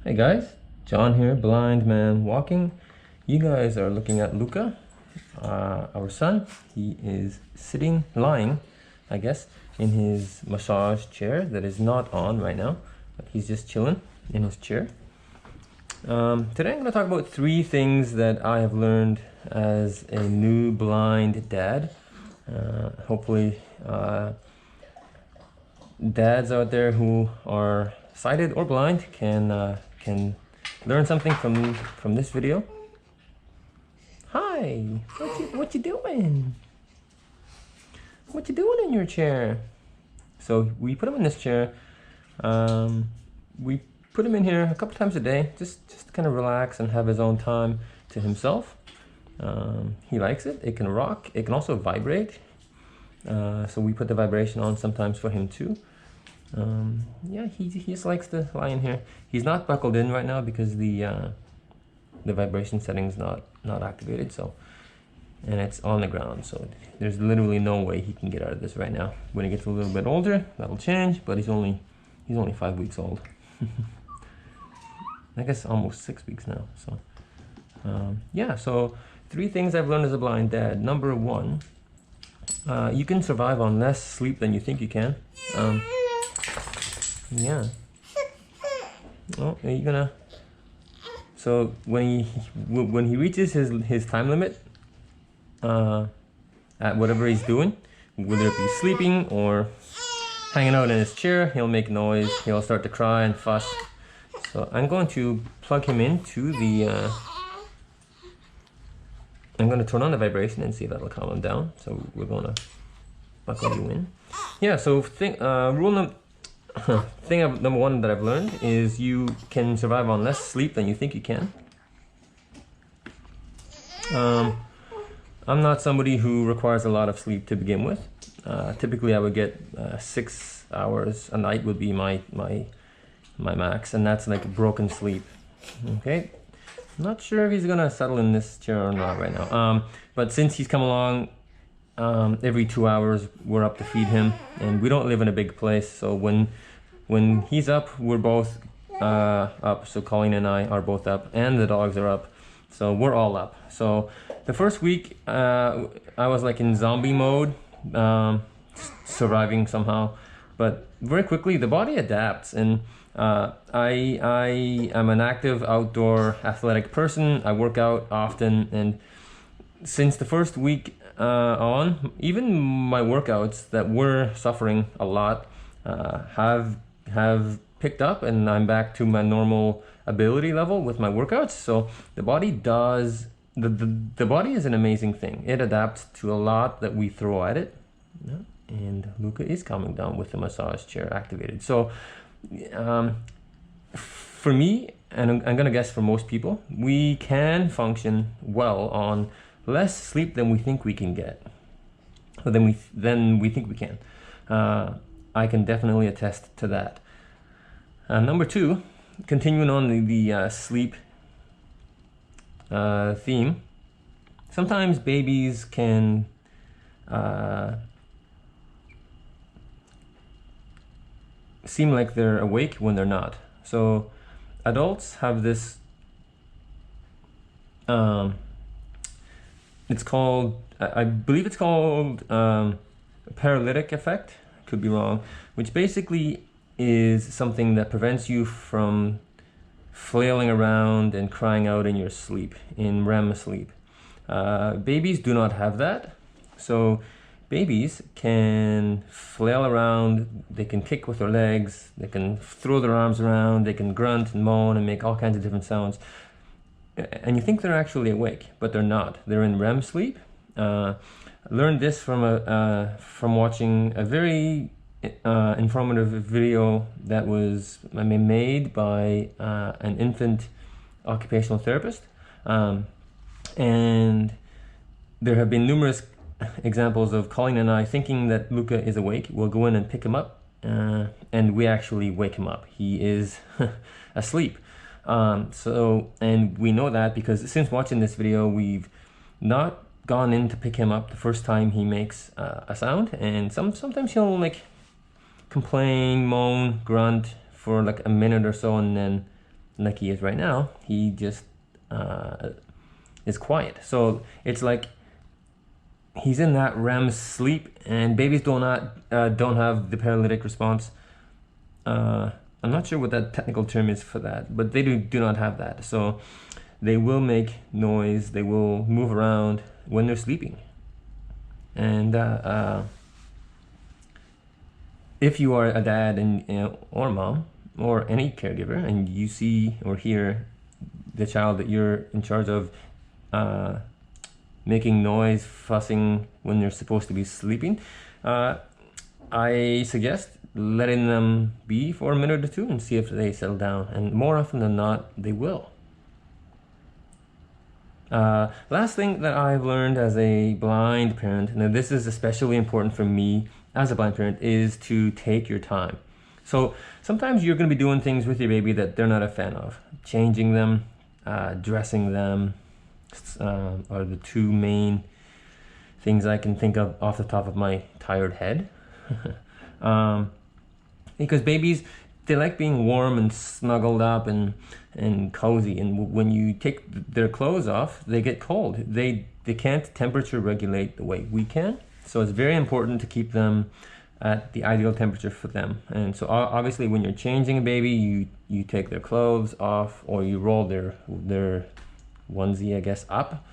Hey guys, John here, blind man walking. You guys are looking at Luca, our son. He is lying, I guess, in his massage chair that is not on right now. He's just chilling in his chair. Today I'm going to talk about 3 things that I have learned as a new blind dad. Hopefully, dads out there who are sighted or blind can learn something from this video. Hi, what you doing? What you doing in your chair? So we put him in this chair. We put him in here a couple times a day, just to kind of relax and have his own time to himself. He likes it. It can rock. It can also vibrate. So we put the vibration on sometimes for him too. Yeah, he just likes to lie in here. He's not buckled in right now because the vibration setting's not activated. So, and it's on the ground. So there's literally no way he can get out of this right now. When he gets a little bit older, that'll change. But he's only 5 weeks old. I guess almost 6 weeks now. So, yeah. So 3 things I've learned as a blind dad. Number 1, you can survive on less sleep than you think you can. Yeah. Oh, are you gonna? So when he reaches his time limit, at whatever he's doing, whether it be sleeping or hanging out in his chair, he'll make noise. He'll start to cry and fuss. So I'm going to plug him into the. I'm going to turn on the vibration and see if that'll calm him down. So we're going to buckle you in. Yeah. So number 1 that I've learned is you can survive on less sleep than you think you can. I'm not somebody who requires a lot of sleep to begin with. Typically I would get 6 hours a night would be my max, and that's like broken sleep. Okay, I'm not sure if he's gonna settle in this chair or not right now. But since he's come along, every 2 hours we're up to feed him, and we don't live in a big place, so when he's up, we're both up. So Colleen and I are both up, and the dogs are up, so we're all up. So the first week I was like in zombie mode, surviving somehow, but very quickly the body adapts. And I am an active outdoor athletic person. I work out often, and since the first week on, even my workouts that were suffering a lot have picked up, and I'm back to my normal ability level with my workouts. So the body does, the body is an amazing thing. It adapts to a lot that we throw at it. Yeah. And Luca is calming down with the massage chair activated. So for me, and I'm gonna guess for most people, we can function well on less sleep than we think we can get, or than we think we can. I can definitely attest to that. Number 2, continuing on the sleep theme, sometimes babies can seem like they're awake when they're not. So adults have this, it's called, I believe it's called paralytic effect, could be wrong, which basically is something that prevents you from flailing around and crying out in your sleep, in REM sleep. Babies do not have that. So babies can flail around, they can kick with their legs, they can throw their arms around, they can grunt and moan and make all kinds of different sounds. And you think they're actually awake, but they're not. They're in REM sleep. Learned this from watching a very informative video that was made by an infant occupational therapist. And there have been numerous examples of Colleen and I thinking that Luca is awake. We'll go in and pick him up, and we actually wake him up. He is asleep. And we know that because since watching this video, we've not gone in to pick him up the first time he makes a sound, and sometimes he'll like complain, moan, grunt for like a minute or so, and then like he is right now, he just is quiet. So it's like he's in that REM sleep, and babies don't have the paralytic response. I'm not sure what that technical term is for that, but they do not have that. So they will make noise, they will move around when they're sleeping. And if you are a dad or mom or any caregiver, and you see or hear the child that you're in charge of making noise, fussing when they're supposed to be sleeping, I suggest letting them be for a minute or two and see if they settle down. And more often than not, they will. Last thing that I've learned as a blind parent, and this is especially important for me as a blind parent, is to take your time. So sometimes you're going to be doing things with your baby that they're not a fan of. Changing them, dressing them are the two main things I can think of off the top of my tired head. Because babies, they like being warm and snuggled up and cozy, and when you take their clothes off, they get cold. They can't temperature regulate the way we can, so it's very important to keep them at the ideal temperature for them. And so obviously when you're changing a baby, you take their clothes off, or you roll their onesie, I guess, up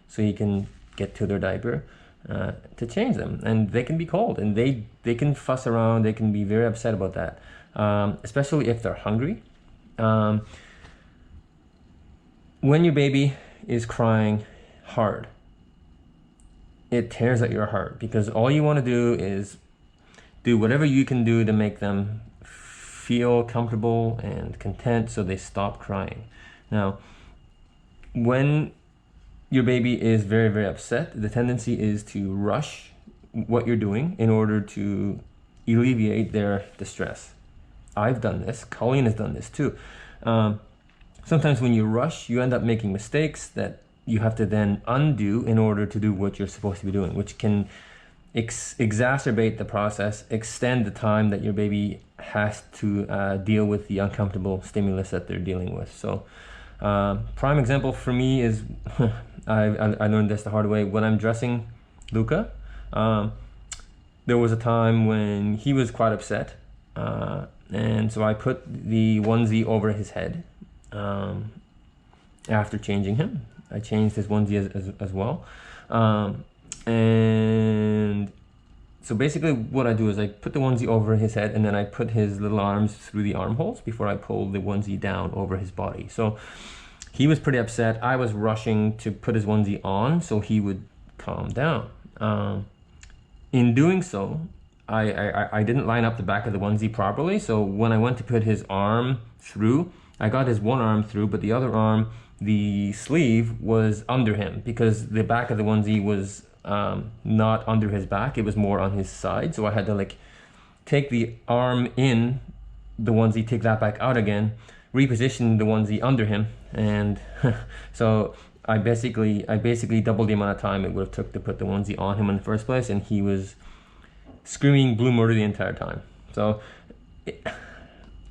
so you can get to their diaper to change them. And they can be cold, and they can fuss around, they can be very upset about that, especially if they're hungry. When your baby is crying hard, it tears at your heart, because all you want to do is do whatever you can do to make them feel comfortable and content so they stop crying. Now, when your baby is very, very upset, the tendency is to rush what you're doing in order to alleviate their distress. I've done this. Colleen has done this too. Sometimes when you rush, you end up making mistakes that you have to then undo in order to do what you're supposed to be doing, which can exacerbate the process, extend the time that your baby has to deal with the uncomfortable stimulus that they're dealing with. So prime example for me is, I learned this the hard way. When I'm dressing Luca, there was a time when he was quite upset, and so I put the onesie over his head. After changing him, I changed his onesie as well. And so basically what I do is I put the onesie over his head, and then I put his little arms through the armholes before I pull the onesie down over his body. So he was pretty upset. I was rushing to put his onesie on so he would calm down. In doing so, I didn't line up the back of the onesie properly. So when I went to put his arm through, I got his one arm through, but the other arm, the sleeve, was under him, because the back of the onesie was not under his back, it was more on his side. So I had to like take the arm in the onesie, take that back out again, reposition the onesie under him, and so I basically doubled the amount of time it would have took to put the onesie on him in the first place, and he was screaming blue murder the entire time. So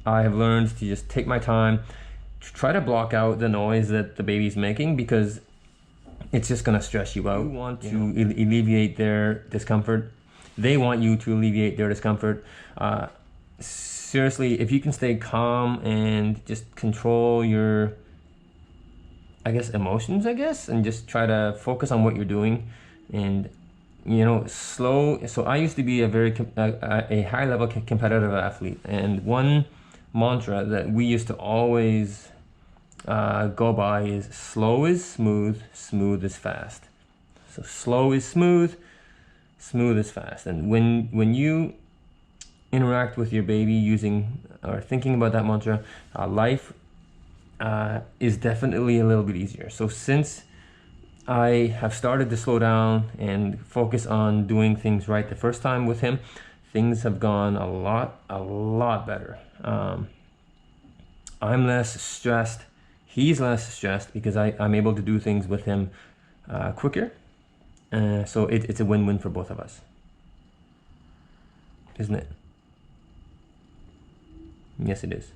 I have learned to just take my time, try to block out the noise that the baby's making, because it's just going to stress you out. You want to alleviate their discomfort. They want you to alleviate their discomfort. Seriously, if you can stay calm and just control your, I guess, emotions, and just try to focus on what you're doing, and slow. So I used to be a high level competitive athlete, and one mantra that we used to always go by is slow is smooth, smooth is fast. So slow is smooth, smooth is fast. And when you interact with your baby using or thinking about that mantra, life is definitely a little bit easier. So since I have started to slow down and focus on doing things right the first time with him, things have gone a lot better. I'm less stressed. He's less stressed because I'm able to do things with him quicker. So it's a win-win for both of us. Isn't it? Yes, it is.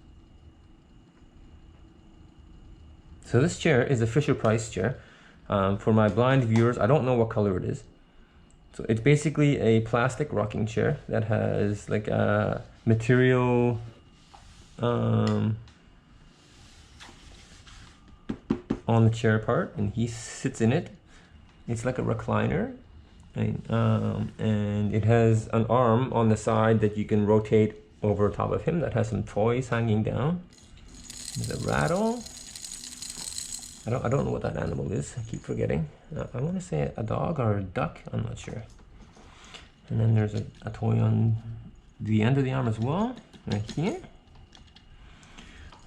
So this chair is a Fisher-Price chair. For my blind viewers, I don't know what color it is. So it's basically a plastic rocking chair that has like a material on the chair part, and he sits in it. It's like a recliner, and it has an arm on the side that you can rotate over top of him that has some toys hanging down. There's a rattle. I don't know what that animal is. I keep forgetting. I want to say a dog or a duck. I'm not sure. And then there's a toy on the end of the arm as well, right here.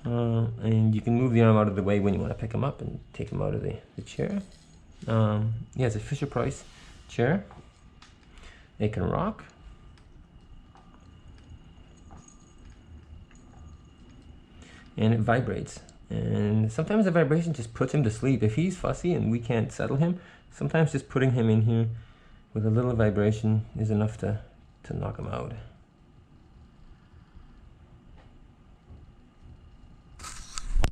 And you can move the arm out of the way when you want to pick him up and take him out of the chair. Yeah, it's a Fisher-Price chair. It can rock. And it vibrates. And sometimes the vibration just puts him to sleep. If he's fussy and we can't settle him, sometimes just putting him in here with a little vibration is enough to knock him out.